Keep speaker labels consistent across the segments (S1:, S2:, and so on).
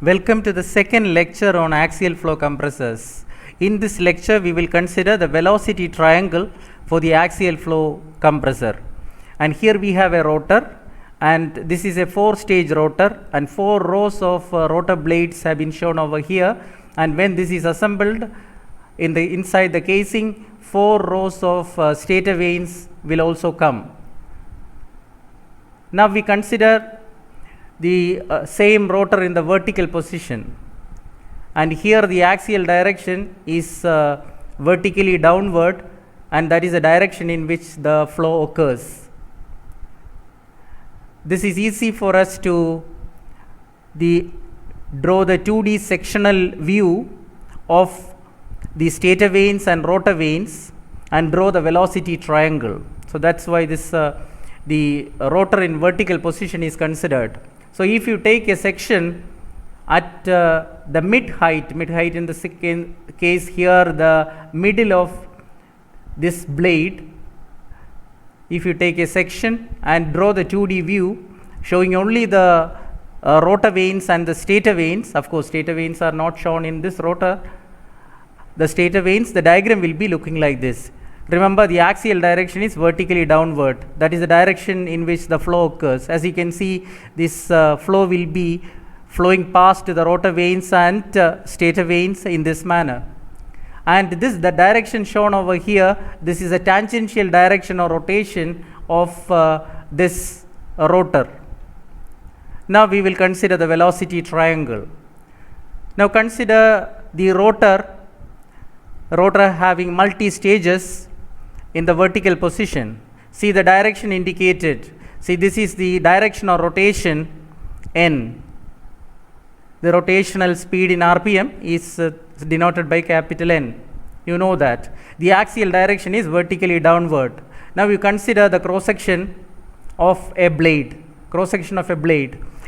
S1: Welcome to the second lecture on axial flow compressors. In this lecture, we will consider the velocity triangle for the axial flow compressor. And here we have a rotor, and this is a 4-stage rotor, and 4 rows of rotor blades have been shown over here. And when this is assembled inside the casing, 4 rows of stator vanes will also come. Now we consider the same rotor in the vertical position, and here the axial direction is vertically downward, and that is the direction in which the flow occurs. This is easy for us to draw the 2D sectional view of the stator vanes and rotor vanes and draw the velocity triangle. So that's why this the rotor in vertical position is considered. So if you take a section at the mid height in the second case here, the middle of this blade, if you take a section and draw the 2D view showing only the rotor vanes and the stator vanes, of course stator vanes are not shown in this rotor, the stator vanes, the diagram will be looking like this. Remember, the axial direction is vertically downward. That is the direction in which the flow occurs. As you can see, this flow will be flowing past the rotor vanes and stator vanes in this manner. And this, the direction shown over here, this is a tangential direction or rotation of this rotor. Now we will consider the velocity triangle. Now consider the rotor having multi-stages in the vertical position. See the direction indicated. See, this is the direction of rotation n. The rotational speed in RPM is denoted by capital N. You know that. The axial direction is vertically downward. Now you consider the cross-section of a blade.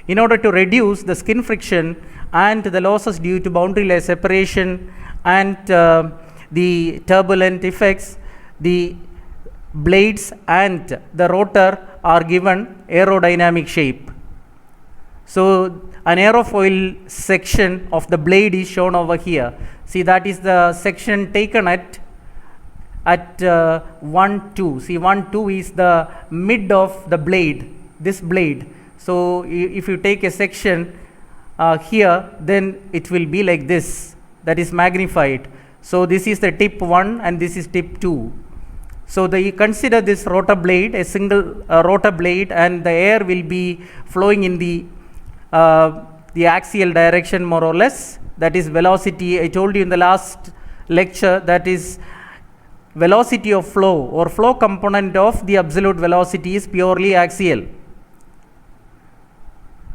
S1: In order to reduce the skin friction and the losses due to boundary layer separation and the turbulent effects, the blades and the rotor are given aerodynamic shape. So an aerofoil section of the blade is shown over here. See, that is the section taken at 1, 2. See, 1, 2 is the mid of the blade, this blade. So if you take a section here, then it will be like this, that is magnified. So this is the tip 1 and this is tip 2. So you consider this rotor blade, a single rotor blade, and the air will be flowing in the axial direction more or less. That is velocity. I told you in the last lecture that is velocity of flow or flow component of the absolute velocity is purely axial.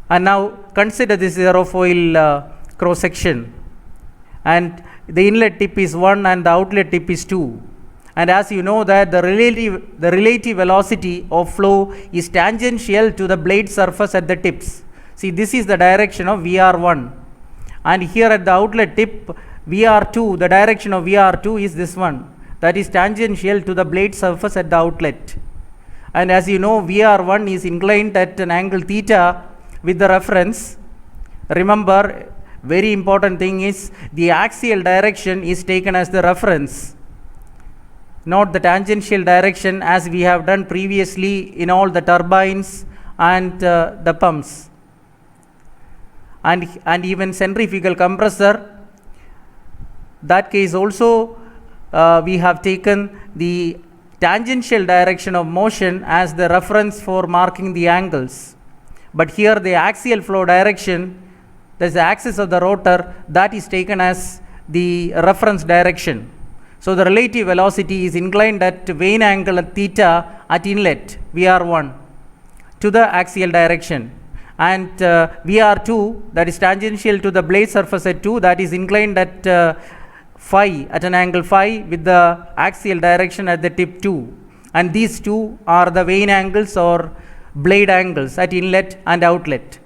S1: And now consider this aerofoil cross section, and the inlet tip is 1 and the outlet tip is 2. And as you know that the relative velocity of flow is tangential to the blade surface at the tips. See, this is the direction of VR1, and here at the outlet tip VR2, the direction of VR2 is this one, that is tangential to the blade surface at the outlet. And as you know, VR1 is inclined at an angle theta with the reference. Remember, very important thing is the axial direction is taken as the reference, not the tangential direction as we have done previously in all the turbines and the pumps. And even centrifugal compressor, that case also we have taken the tangential direction of motion as the reference for marking the angles. But here the axial flow direction, that is the axis of the rotor, that is taken as the reference direction. So the relative velocity is inclined at vane angle at theta at inlet VR1 to the axial direction, and VR2, that is tangential to the blade surface at 2, that is inclined at phi, at an angle phi with the axial direction at the tip 2, and these two are the vane angles or blade angles at inlet and outlet.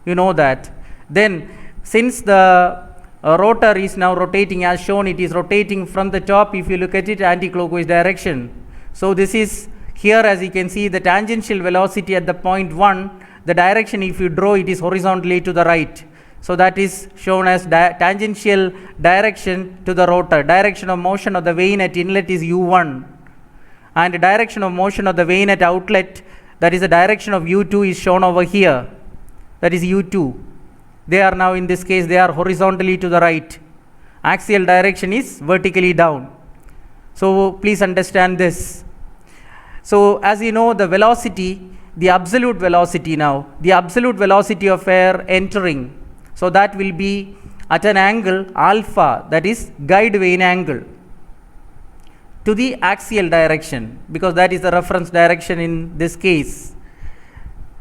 S1: You know that. Then since the rotor is now rotating as shown, it is rotating from the top, if you look at it, anti-clockwise direction. So this is here, as you can see, the tangential velocity at the point 1, the direction if you draw it is horizontally to the right. So that is shown as tangential direction to the rotor. Direction of motion of the vane at inlet is u1, and the direction of motion of the vane at outlet, that is the direction of u2, is shown over here. That is u2. They are now, in this case, they are horizontally to the right. Axial direction is vertically down. So please understand this. So as you know, the velocity, the absolute velocity now, the absolute velocity of air entering, so that will be at an angle alpha, that is guide vane angle, to the axial direction, because that is the reference direction in this case.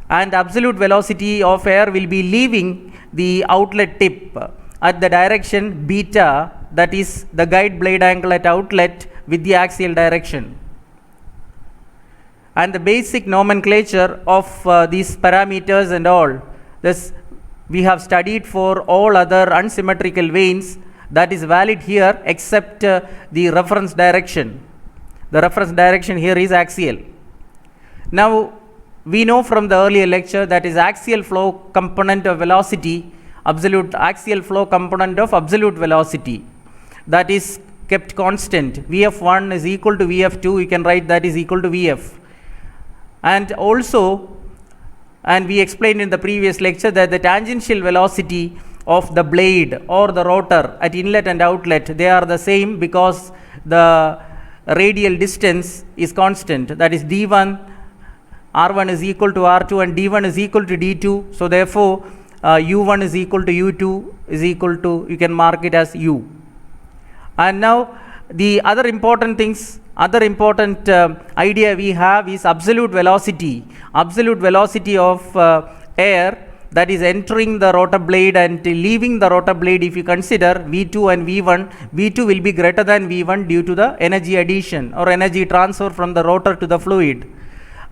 S1: And absolute velocity of air will be leaving the outlet tip at the direction beta, that is the guide blade angle at outlet with the axial direction. And the basic nomenclature of these parameters and all, this we have studied for all other unsymmetrical vanes. That is valid here, except the reference direction. The reference direction here is axial. Now we know from the earlier lecture that is axial flow component of velocity, absolute axial flow component of absolute velocity, that is kept constant. Vf1 is equal to Vf2, you can write that is equal to Vf. And also, and we explained in the previous lecture that the tangential velocity of the blade or the rotor at inlet and outlet, they are the same because the radial distance is constant, that is d1, r1 is equal to r2 and d1 is equal to d2. So therefore u1 is equal to u2 is equal to, you can mark it as u. And now the other important things, other important idea we have is absolute velocity. Absolute velocity of air that is entering the rotor blade and leaving the rotor blade, if you consider V2 and V1, V2 will be greater than V1 due to the energy addition or energy transfer from the rotor to the fluid.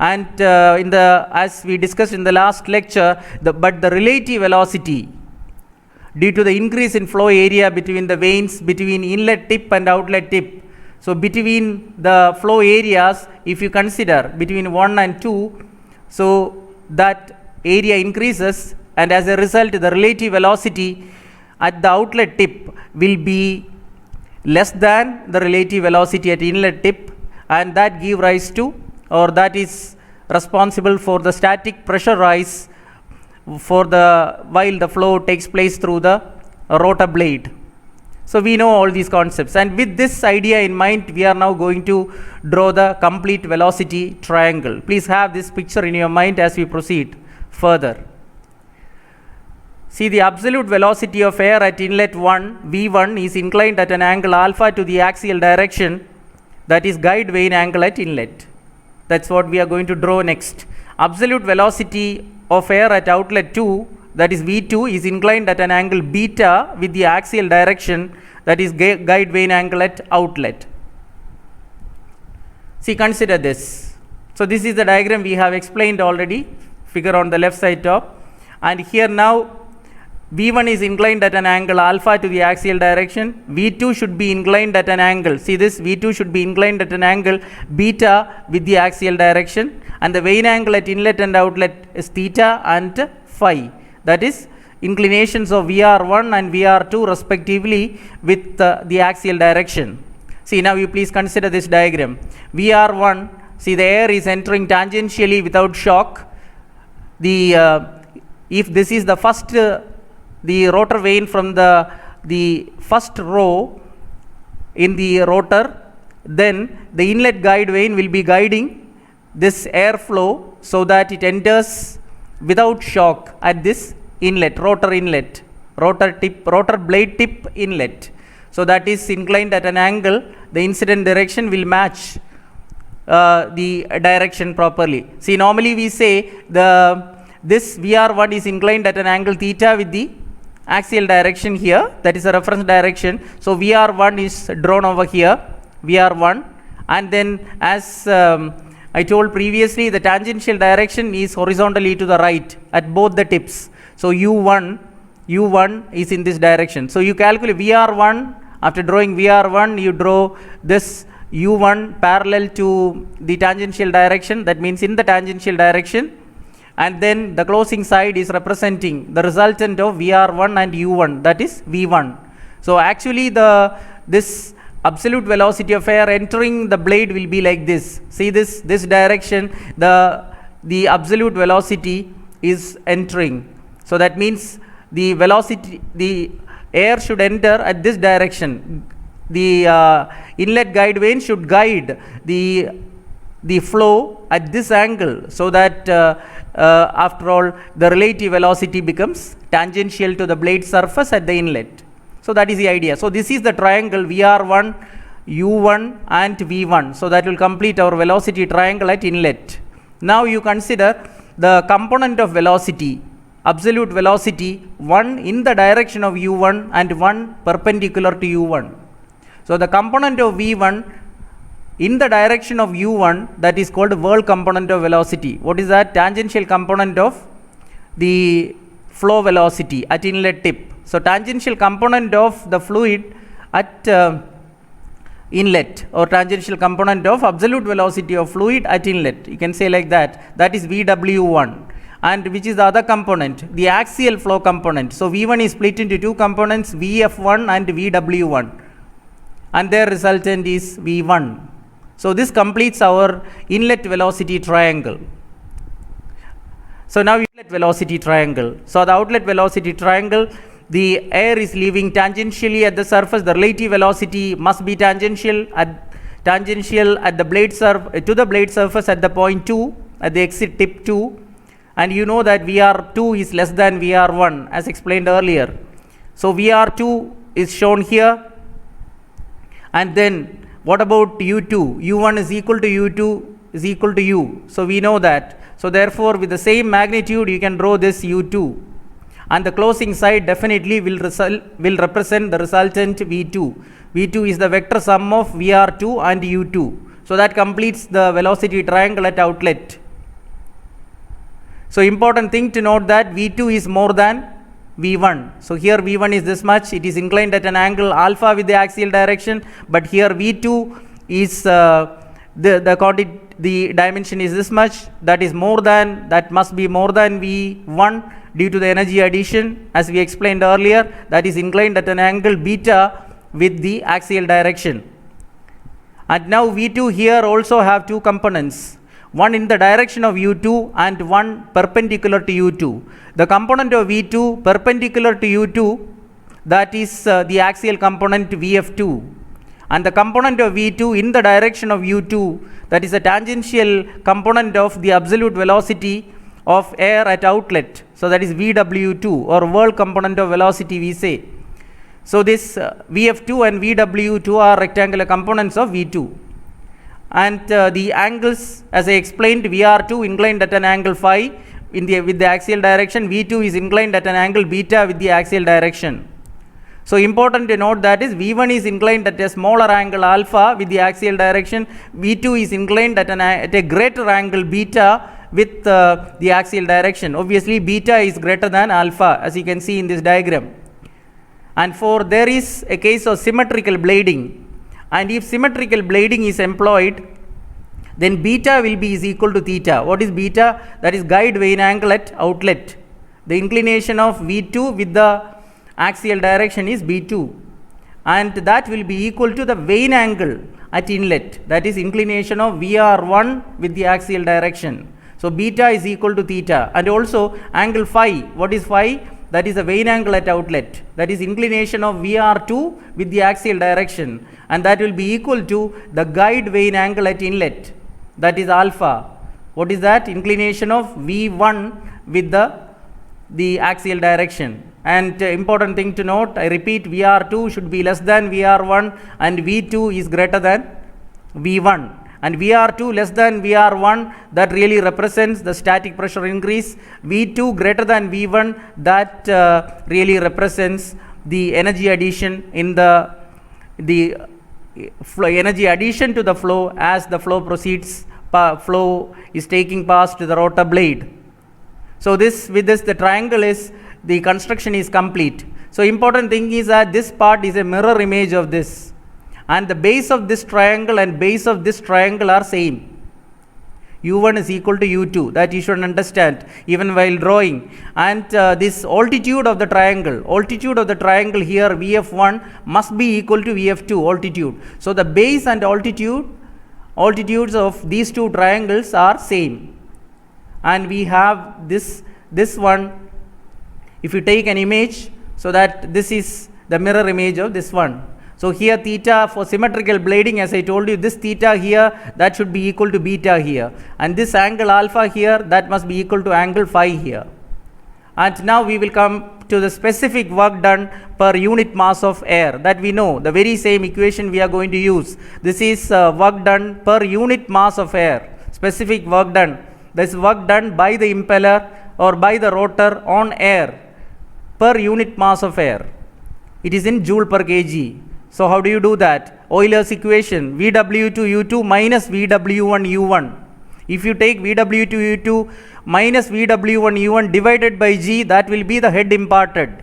S1: And as we discussed in the last lecture, but the relative velocity due to the increase in flow area between the vanes, between inlet tip and outlet tip. So between the flow areas, if you consider between 1 and 2, so that area increases, and as a result the relative velocity at the outlet tip will be less than the relative velocity at inlet tip, and that give rise to, or that is responsible for the static pressure rise for the while the flow takes place through the rotor blade. So we know all these concepts, and with this idea in mind, we are now going to draw the complete velocity triangle. Please have this picture in your mind as we proceed further. See, the absolute velocity of air at inlet 1, V1, is inclined at an angle alpha to the axial direction, that is guide vane angle at inlet. That's what we are going to draw next. Absolute velocity of air at outlet 2, that is V2, is inclined at an angle beta with the axial direction, that is guide vane angle at outlet. See, consider this. So this is the diagram we have explained already, figure on the left side top, and here now V1 is inclined at an angle alpha to the axial direction, V2 should be inclined at an angle, see this, V2 should be inclined at an angle beta with the axial direction, and the vane angle at inlet and outlet is theta and phi, that is inclinations of VR1 and VR2 respectively with the axial direction. See, now you please consider this diagram. VR1, see the air is entering tangentially without shock. If this is the first the rotor vane from the first row in the rotor, then the inlet guide vane will be guiding this airflow so that it enters without shock at this inlet, rotor blade tip inlet. So that is inclined at an angle, the incident direction will match the direction properly. See, normally we say this VR1 is inclined at an angle theta with the axial direction here, that is a reference direction. So VR1 is drawn over here, VR1, and then as I told previously, the tangential direction is horizontally to the right at both the tips. So U1 is in this direction. So you calculate VR1, after drawing VR1, you draw this U1 parallel to the tangential direction, that means in the tangential direction, and then the closing side is representing the resultant of VR1 and U1, that is V1. So actually this absolute velocity of air entering the blade will be like this. See this direction, the absolute velocity is entering. So that means the velocity, the air should enter at this direction. The inlet guide vane should guide the flow at this angle, so that after all the relative velocity becomes tangential to the blade surface at the inlet. So that is the idea. So this is the triangle VR1, U1 and V1. So that will complete our velocity triangle at inlet. Now you consider the component of velocity, absolute velocity, one in the direction of U1 and one perpendicular to U1. So the component of V1 in the direction of U1, that is called whirl component of velocity. What is that? Tangential component of the flow velocity at inlet tip. So tangential component of the fluid at inlet, or tangential component of absolute velocity of fluid at inlet, you can say like that, that is VW1. And which is the other component? The axial flow component. So V1 is split into two components, VF1 and VW1, and their resultant is V1. So this completes our inlet velocity triangle. So now outlet velocity triangle. So the outlet velocity triangle, the air is leaving tangentially at the surface. The relative velocity must be tangential at the blade to the blade surface at the point 2, at the exit tip 2. And you know that VR2 is less than VR1 as explained earlier. So VR2 is shown here. And then what about U2? U1 is equal to U2 is equal to U. So we know that. So therefore with the same magnitude you can draw this U2. And the closing side definitely will represent the resultant V2. V2 is the vector sum of VR2 and U2. So that completes the velocity triangle at outlet. So important thing to note that V2 is more than V1. So here V1 is this much, it is inclined at an angle alpha with the axial direction, but here V2 is the dimension is this much, that must be more than V1 due to the energy addition, as we explained earlier, that is inclined at an angle beta with the axial direction. And now V2 here also have two components, one in the direction of U2 and one perpendicular to U2. The component of V2 perpendicular to U2, that is the axial component VF2, and the component of V2 in the direction of U2, that is a tangential component of the absolute velocity of air at outlet. So that is VW2, or whirl component of velocity we say. So this VF2 and VW2 are rectangular components of V2. And the angles, as I explained, VR2 inclined at an angle phi with the axial direction, V2 is inclined at an angle beta with the axial direction. So important to note that is V1 is inclined at a smaller angle alpha with the axial direction, V2 is inclined at a greater angle beta with the axial direction. Obviously beta is greater than alpha, as you can see in this diagram. And for there is a case of symmetrical blading, and if symmetrical blading is employed, then beta will be is equal to theta. What is beta? That is guide vane angle at outlet. The inclination of V2 with the axial direction is B2, and that will be equal to the vane angle at inlet, that is inclination of VR1 with the axial direction. So beta is equal to theta, and also angle phi. What is phi? That is the vane angle at outlet, that is inclination of VR2 with the axial direction, and that will be equal to the guide vane angle at inlet, that is alpha. What is that? Inclination of V1 with the axial direction. And important thing to note, I repeat, VR2 should be less than VR1 and V2 is greater than V1. And VR2 less than VR1, that really represents the static pressure increase. V2 greater than V1, that really represents the energy addition in the flow, energy addition to the flow as the flow proceeds, flow is taking past the rotor blade. So with this the triangle is, the construction is complete. So important thing is that this part is a mirror image of this, and the base of this triangle and base of this triangle are same. u1 is equal to u2. That you should understand even while drawing. And this altitude of the triangle here vf1 must be equal to vf2 altitude. So the base and altitudes of these two triangles are same. And we have this one, if you take an image, so that this is the mirror image of this one. So here theta for symmetrical blading, as I told you, this theta here, that should be equal to beta here, and this angle alpha here, that must be equal to angle phi here. And now we will come to the specific work done per unit mass of air, that we know the very same equation we are going to use. This is work done per unit mass of air, specific work done. This work done by the impeller or by the rotor on air per unit mass of air. It is in joule per kg. So how do you do that? Euler's equation, Vw2 u2 minus Vw1 u1. If you take Vw2 u2 minus Vw1 u1 divided by g, that will be the head imparted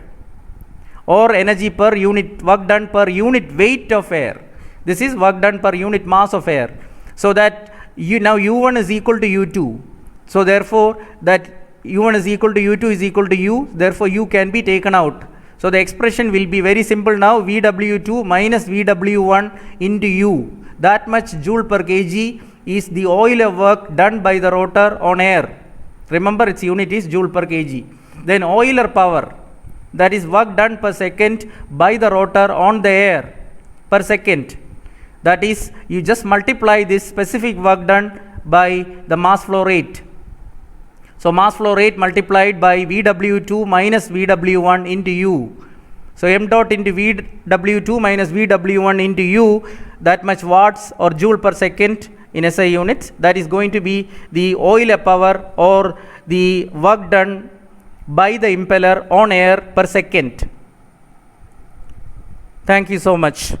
S1: or energy per unit, work done per unit weight of air. This is work done per unit mass of air. So that now u1 is equal to u2. So therefore that u1 is equal to u2 is equal to u, therefore u can be taken out. So the expression will be very simple now, Vw2 minus Vw1 into u. That much joule per kg is the Euler work done by the rotor on air. Remember, its unit is joule per kg. Then Euler power, that is work done per second by the rotor on the air per second. That is, you just multiply this specific work done by the mass flow rate. So mass flow rate multiplied by Vw2 minus Vw1 into u. So m dot into Vw2 minus Vw1 into u, that much watts or joule per second in SI units. That is going to be the Euler power or the work done by the impeller on air per second. Thank you so much.